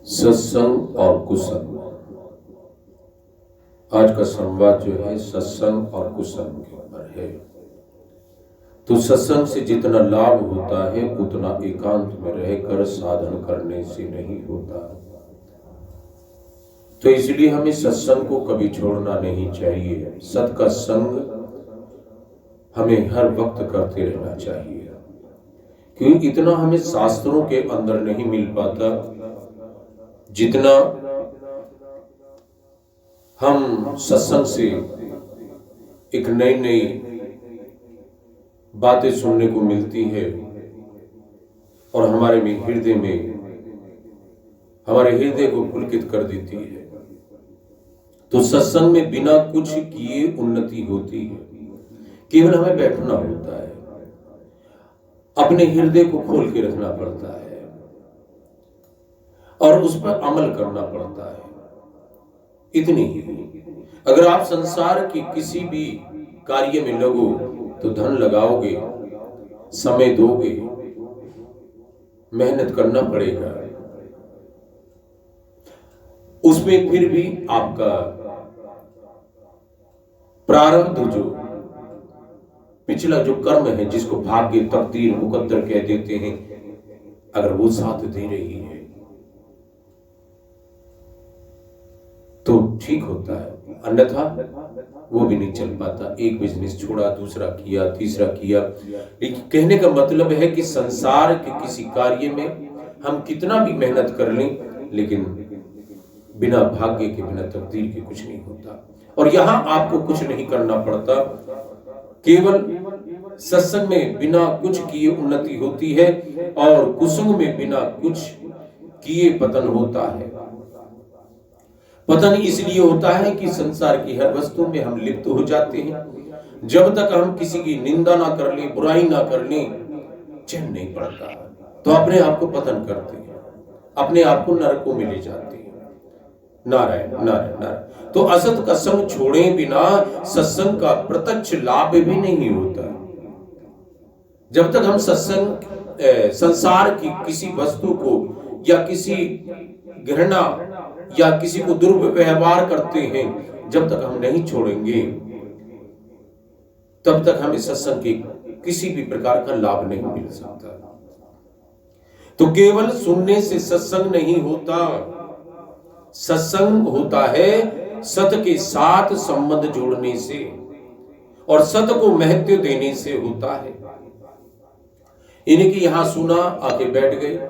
सत्संग और कुसंग। आज का संवाद जो है सत्संग और कुसंग के ऊपर है। तो सत्संग से जितना लाभ होता है उतना एकांत में रहकर साधन करने से नहीं होता। तो इसलिए हमें सत्संग को कभी छोड़ना नहीं चाहिए। सत का संग हमें हर वक्त करते रहना चाहिए, क्योंकि इतना हमें शास्त्रों के अंदर नहीं मिल पाता जितना हम सत्संग से एक नई नई बातें सुनने को मिलती है और हमारे हृदय को पुलकित कर देती है। तो सत्संग में बिना कुछ किए उन्नति होती है, केवल हमें बैठना होता है, अपने हृदय को खोल के रखना पड़ता है और उस पर अमल करना पड़ता है। इतनी ही। अगर आप संसार के किसी भी कार्य में लगो तो धन लगाओगे, समय दोगे, मेहनत करना पड़ेगा, उसमें फिर भी आपका प्रारब्ध जो पिछला जो कर्म है, जिसको भाग्य, तकदीर, मुकद्दर कह देते हैं, अगर वो साथ दे रही है तो ठीक होता है, अन्यथा वो भी नहीं चल पाता। एक बिजनेस छोड़ा, दूसरा किया, तीसरा किया। लेकिन कहने का मतलब है कि संसार के किसी कार्य में हम कितना भी मेहनत कर लें, लेकिन बिना भाग्य के, बिना तकदीर के कुछ नहीं होता। और यहां आपको कुछ नहीं करना पड़ता, केवल सत्संग में बिना कुछ किए उन्नति होती है और कुसंग में बिना कुछ किए पतन होता है। पतन इसलिए होता है कि संसार की हर वस्तु में हम लिप्त हो जाते हैं। जब तक हम किसी की निंदा ना कर लें, बुराई ना कर लें, चैन नहीं पड़ता, तो अपने आप को पतन करते हैं, अपने आप को नरकों में ले जाते हैं। नारायण नारायण नारायण। तो असत का संग छोड़े बिना सत्संग का प्रत्यक्ष लाभ भी नहीं होता। जब तक हम संसार की किसी वस्तु को या किसी घृणा या किसी को दुर्व्यवहार करते हैं, जब तक हम नहीं छोड़ेंगे तब तक हमें सत्संग के किसी भी प्रकार का लाभ नहीं मिल सकता। तो केवल सुनने से सत्संग नहीं होता, सत्संग होता है सत के साथ संबंध जोड़ने से और सत को महत्व देने से होता है। इन्हीं की यहां सुना, आके बैठ गए,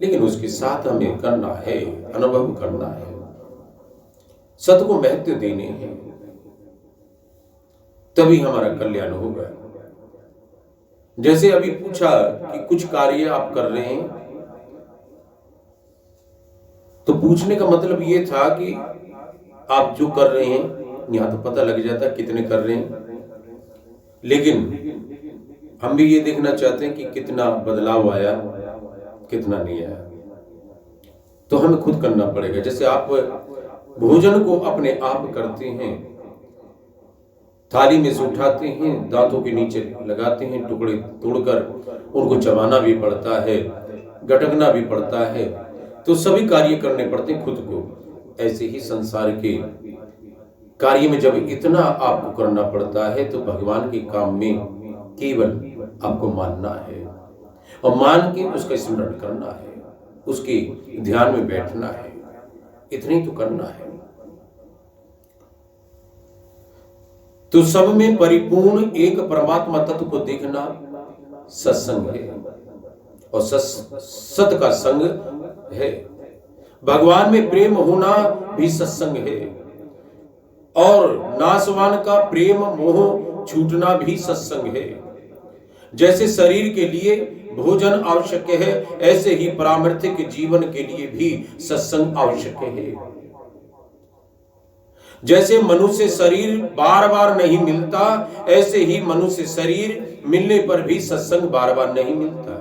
लेकिन उसके साथ हमें करना है, अनुभव करना है, सत को महत्व देने हैं, तभी हमारा कल्याण होगा। जैसे अभी पूछा कि कुछ कार्य आप कर रहे हैं, तो पूछने का मतलब ये था कि आप जो कर रहे हैं, यहां तो पता लग जाता कितने कर रहे हैं, लेकिन हम भी ये देखना चाहते हैं कि कितना बदलाव आया, कितना नहीं आया। तो हमें खुद करना पड़ेगा। जैसे आप भोजन को अपने आप करते हैं, थाली में से उठाते हैं, दांतों के नीचे लगाते हैं, टुकड़े तोड़कर उनको चबाना भी पड़ता है, गटकना भी पड़ता है, तो सभी कार्य करने पड़ते हैं खुद को। ऐसे ही संसार के कार्य में जब इतना आपको करना पड़ता है, तो भगवान के काम में केवल आपको मानना है और मान के उसका स्मरण करना है, उसके ध्यान में बैठना है, इतने तो करना है। तो सब में परिपूर्ण एक परमात्मा तत्व को देखना सत्संग है और सत का संग है। भगवान में प्रेम होना भी सत्संग है और नासवान का प्रेम मोह छूटना भी सत्संग है। जैसे शरीर के लिए भोजन आवश्यक है, ऐसे ही पारमार्थिक जीवन के लिए भी सत्संग आवश्यक है। जैसे मनुष्य शरीर बार बार नहीं मिलता, ऐसे ही मनुष्य शरीर मिलने पर भी सत्संग बार बार नहीं मिलता।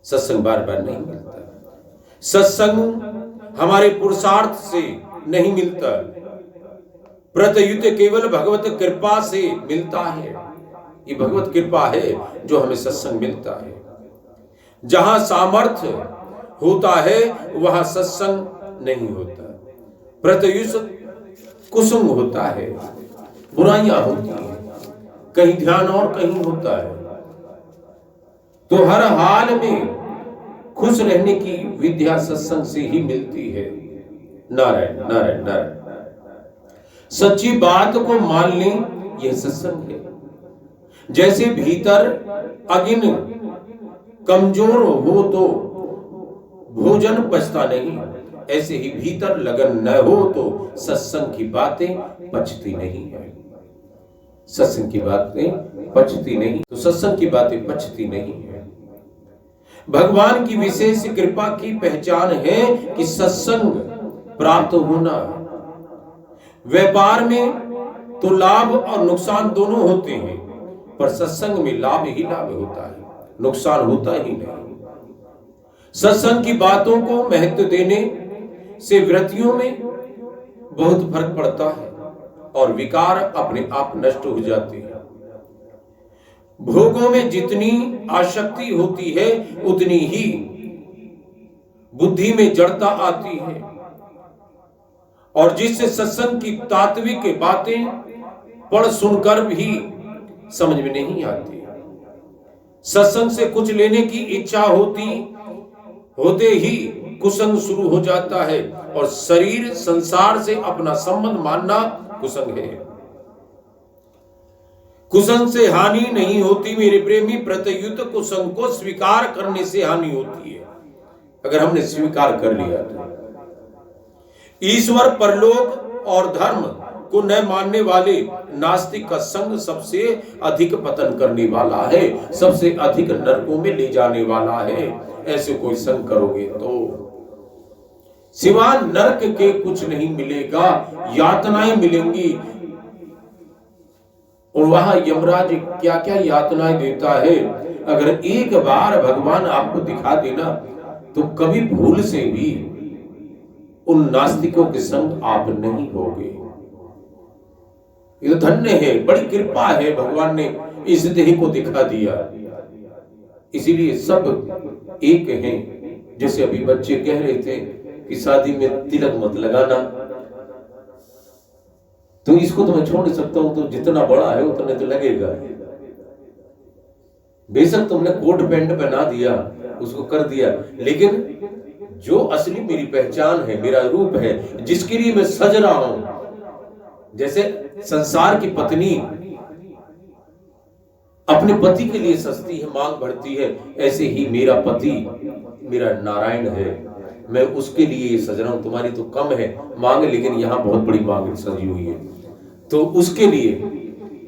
सत्संग बार बार नहीं मिलता। सत्संग हमारे पुरुषार्थ से नहीं मिलता, प्रत्युत केवल भगवत कृपा से मिलता है। ये भगवत कृपा है जो हमें सत्संग मिलता है। जहां सामर्थ्य होता है वहां सत्संग नहीं होता। प्रत्युष कुसुम होता है, बुराइयां होती हैं, कहीं ध्यान और कहीं होता है। तो हर हाल में खुश रहने की विद्या सत्संग से ही मिलती है। नारायण नारायण नारायण। सच्ची बात को मान लें, यह सत्संग है। जैसे भीतर अग्नि कमजोर हो तो भोजन पचता नहीं, ऐसे ही भीतर लगन न हो तो सत्संग की बातें पचती नहीं है। सत्संग की बातें पचती नहीं, तो सत्संग की बातें पचती नहीं है। भगवान की विशेष कृपा की पहचान है कि सत्संग प्राप्त होना। व्यापार में तो लाभ और नुकसान दोनों होते हैं, पर सत्संग में लाभ ही लाभ होता है, नुकसान होता ही नहीं। सत्संग की बातों को महत्व देने से वृत्तियों में बहुत फर्क पड़ता है और विकार अपने आप नष्ट हो जाते हैं। भोगों में जितनी आसक्ति होती है उतनी ही बुद्धि में जड़ता आती है, और जिससे सत्संग की तात्विक बातें पढ़ सुनकर भी समझ में नहीं आती। सत्संग से कुछ लेने की इच्छा होते ही कुसंग शुरू हो जाता है, और शरीर संसार से अपना संबंध मानना कुसंग है। कुसंग से हानि नहीं होती मेरे प्रेमी, प्रत्युत कुसंग को स्वीकार करने से हानि होती है। अगर हमने स्वीकार कर लिया तो ईश्वर, परलोक और धर्म को न मानने वाले नास्तिक का संग सबसे अधिक पतन करने वाला है, सबसे अधिक नरकों में ले जाने वाला है। ऐसे कोई संग करोगे तो सिवा नरक के कुछ नहीं मिलेगा, यातनाएं मिलेंगी। और वहां यमराज क्या क्या यातनाएं देता है। अगर एक बार भगवान आपको दिखा देना तो कभी भूल से भी उन नास्तिकों के संग आप नहीं होगे। ये धन्य है, बड़ी कृपा है, भगवान ने इस देह को दिखा दिया। इसीलिए सब एक हैं। जैसे अभी बच्चे कह रहे थे कि शादी में तिलक मत लगाना, तो इसको तो मैं छोड़ नहीं सकता हूं, तो जितना बड़ा है उतने तो लगेगा। बेशक तुमने कोट पैंट पहना दिया, उसको कर दिया, लेकिन जो असली मेरी पहचान है, मेरा रूप है, जिसके लिए मैं सज रहा हूं, जैसे संसार की पत्नी अपने पति के लिए सजती है, मांग भरती है, ऐसे ही मेरा पति मेरा नारायण है, मैं उसके लिए सज रहा हूं। तुम्हारी तो कम है मांग, लेकिन यहां बहुत बड़ी मांग सजी हुई है, तो उसके लिए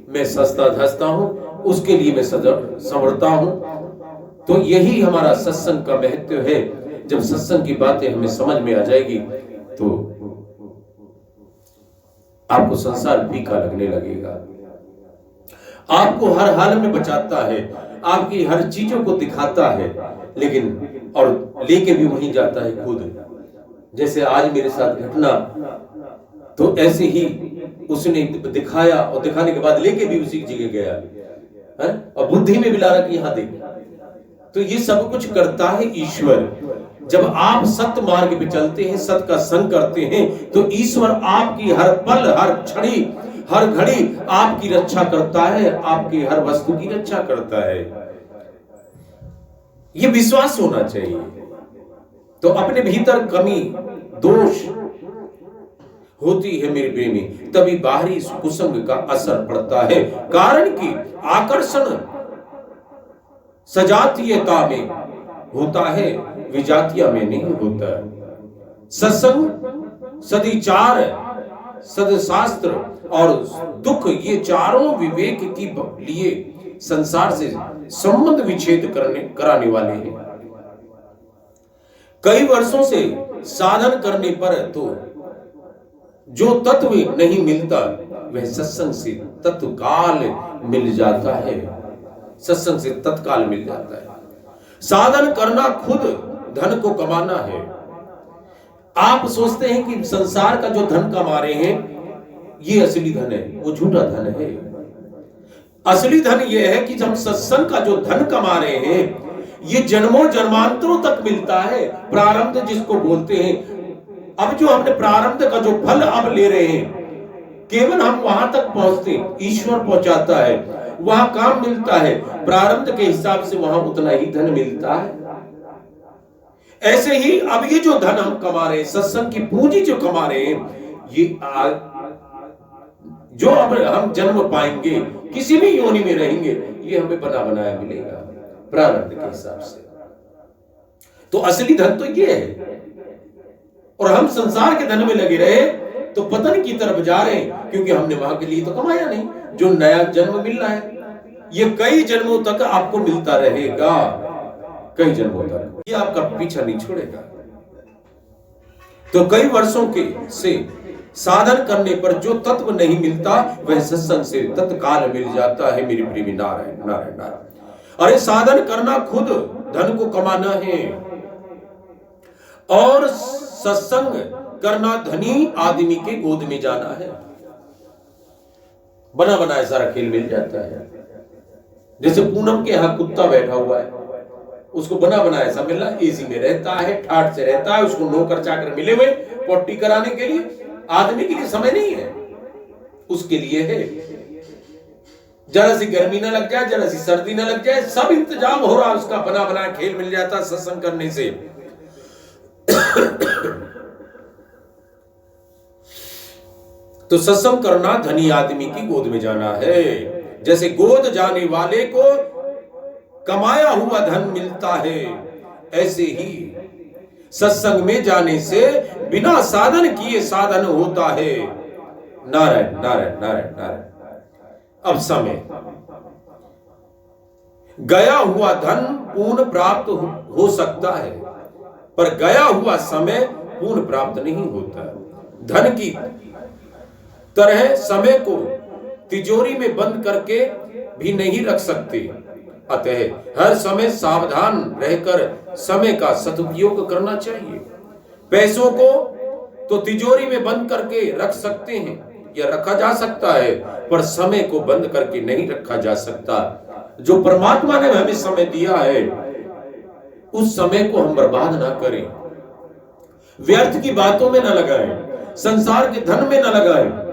मैं सजता धजता हूं, उसके लिए मैं संवरता हूं। तो यही हमारा सत्संग का महत्व है। जब सत्संग की बातें हमें समझ में आ जाएगी तो आपको संसार फीका लगने लगेगा। आपको हर हाल में बचाता है, आपकी हर चीजों को दिखाता है, लेकिन और लेके भी वहीं जाता है खुद। जैसे आज मेरे साथ घटना, तो ऐसे ही उसने दिखाया और दिखाने के बाद लेके भी उसी जगह गया है, और बुद्धि में भी ला रहा कि यहां देख। तो ये सब कुछ करता है ईश्वर। जब आप सत्य मार्ग पे चलते हैं, सत्य का संग करते हैं, तो ईश्वर आपकी हर पल, हर क्षणी, हर घड़ी आपकी रक्षा करता है, आपकी हर वस्तु की रक्षा करता है। ये विश्वास होना चाहिए। तो अपने भीतर कमी दोष होती है मेरे प्रेमी, तभी बाहरी कुसंग का असर पड़ता है। कारण कि आकर्षण सजातीयता में होता है, विजातीय में नहीं होता। सत्संग, सदिचार, सदशास्त्र और दुख, ये चारों विवेक की लिए संसार से संबंध विच्छेद कराने वाले हैं। कई वर्षों से साधन करने पर तो जो तत्व नहीं मिलता वह सत्संग से तत्काल मिल जाता है। सत्संग से तत्काल मिल जाता है। साधन करना खुद धन को कमाना है। आप सोचते हैं कि संसार का जो धन कमा रहे हैं ये असली धन है, वो झूठा धन है। असली धन ये है कि हम सत्संग का जो धन कमा रहे हैं ये जन्मों जन्मांतरों तक मिलता है, प्रारब्ध जिसको बोलते हैं। अब जो हमने प्रारब्ध का जो फल अब ले रहे हैं, केवल हम वहां तक पहुंचते, ईश्वर पहुंचाता है, वहां काम मिलता है, प्रारब्ध के हिसाब से वहां उतना ही धन मिलता है। ऐसे ही अब ये जो धन हम कमा रहे हैं, सत्संग की पूंजी जो कमा रहे हैं, ये जो अब हम जन्म पाएंगे, किसी भी योनि में रहेंगे, ये हमें बना बनाया मिलेगा प्रारब्ध के हिसाब से। तो असली धन तो ये है। और हम संसार के धन में लगे रहे तो पतन की तरफ जा रहे हैं, क्योंकि हमने वहां के लिए तो कमाया नहीं। जो नया जन्म मिल रहा है, ये कई जन्मों तक आपको मिलता रहेगा, कई जन्मों तक ये आपका पीछा नहीं छोड़ेगा। तो कई वर्षों के से साधन करने पर जो तत्व नहीं मिलता, वह सत्संग से तत्काल मिल जाता है। मेरी प्रेमी नारायण नारायण नारायण। अरे साधन करना खुद धन को कमाना है, और सत्संग करना धनी आदमी के गोद में जाना है। बना बनाया सारा खेल मिल जाता है। जैसे पूनम के यहाँ कुत्ता बैठा हुआ है, उसको बना बनाया सा मिल रहा, एसी में रहता है, ठाट से रहता है, उसको नौकर चाकर मिले हुए पोटी कराने के लिए। आदमी के लिए समय नहीं है, उसके लिए है। जरा सी गर्मी ना लग जाए, जरा सी सर्दी ना लग जाए, सब इंतजाम हो रहा, उसका बना बनाया खेल मिल जाता सत्संग करने से। तो सत्संग करना धनी आदमी की गोद में जाना है। जैसे गोद जाने वाले को कमाया हुआ धन मिलता है, ऐसे ही सत्संग में जाने से बिना साधन किए साधन होता है। नारायण नारायण नारायण नारायण। अब समय गया हुआ धन पुनः प्राप्त हो सकता है, पर गया हुआ समय पुनः प्राप्त नहीं होता। धन की तरह समय को तिजोरी में बंद करके भी नहीं रख सकते। अतः हर समय सावधान रहकर समय का सदुपयोग करना चाहिए। पैसों को तो तिजोरी में बंद करके रख सकते हैं या रखा जा सकता है, पर समय को बंद करके नहीं रखा जा सकता। जो परमात्मा ने हमें समय दिया है, उस समय को हम बर्बाद ना करें, व्यर्थ की बातों में ना लगाएं, संसार के धन में ना लगाएं।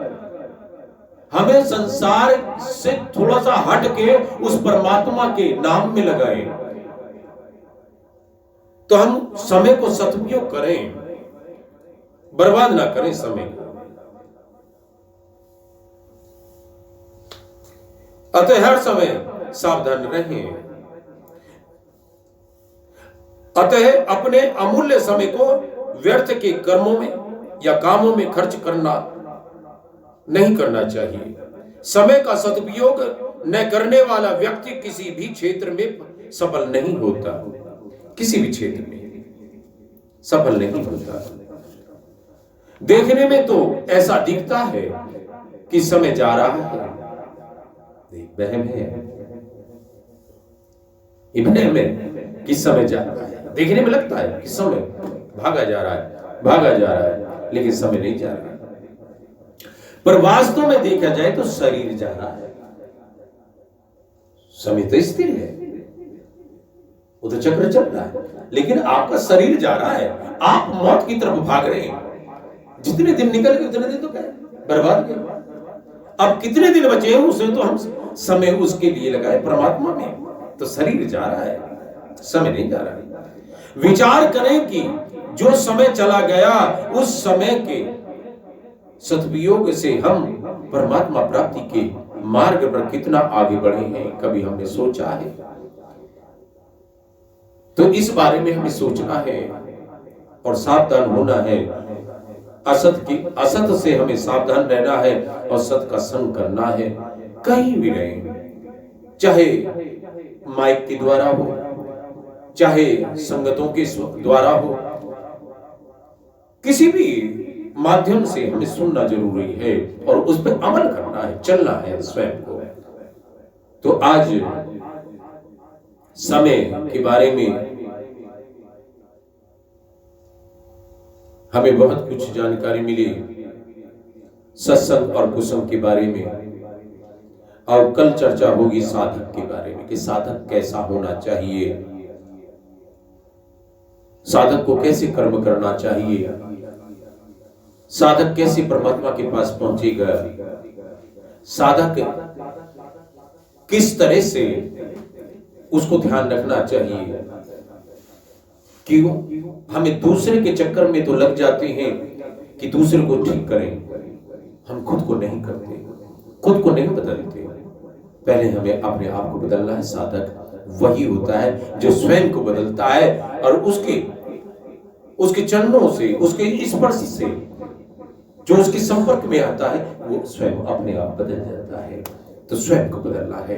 हमें संसार से थोड़ा सा हट के उस परमात्मा के नाम में लगाएं, तो हम समय को सदुपयोग करें, बर्बाद ना करें समय को। अतः हर समय सावधान रहें। अतः अपने अमूल्य समय को व्यर्थ के कर्मों में या कामों में खर्च करना नहीं करना चाहिए। समय का सदुपयोग न करने वाला व्यक्ति किसी भी क्षेत्र में सफल नहीं होता, किसी भी क्षेत्र में सफल नहीं होता। देखने में तो ऐसा दिखता है कि समय जा रहा है, वहम है, ये वहम है कि समय जा रहा है। देखने में लगता है कि समय भागा जा रहा है, भागा जा रहा है, लेकिन समय नहीं जा रहा है। पर वास्तव में देखा जाए तो शरीर जा रहा है, समय तो स्थिर है, वो तो चक्र चल रहा है, लेकिन आपका शरीर जा रहा है। आप मौत की तरफ भाग रहे हैं। जितने दिन निकल गए उतने दिन तो क्या बर्बाद गए। अब कितने दिन बचे हैं, उसे तो हम समय उसके लिए लगाए परमात्मा में। तो शरीर जा रहा है, समय नहीं जा रहा है। विचार करें कि जो समय चला गया, उस समय के सदुपयोग से हम परमात्मा प्राप्ति के मार्ग पर कितना आगे बढ़े हैं, कभी हमने सोचा है? तो इस बारे में हमें सोचना है और सावधान होना है। असत से हमें सावधान रहना है और सत का संग करना है। कहीं भी रहें, चाहे माइक के द्वारा हो, चाहे संगतों के द्वारा हो, किसी भी माध्यम से हमें सुनना जरूरी है और उस पर अमल करना है, चलना है स्वयं को। तो आज समय के बारे में हमें बहुत कुछ जानकारी मिली, सत्संग और कुसंग के बारे में। और कल चर्चा होगी साधक के बारे में कि साधक कैसा होना चाहिए, साधक को कैसे कर्म करना चाहिए, साधक कैसे परमात्मा के पास पहुंचेगा, साधक किस तरह से उसको ध्यान रखना चाहिए। क्यों हमें दूसरे के चक्कर में तो लग जाते हैं कि दूसरे को ठीक करें, हम खुद को नहीं करते, खुद को नहीं बदलते। पहले हमें अपने आप को बदलना है। साधक वही होता है जो स्वयं को बदलता है और उसके चरणों से, उसके स्पर्श से जो उसके संपर्क में आता है वो स्वयं अपने आप बदल जाता है। तो स्वयं को बदलना है।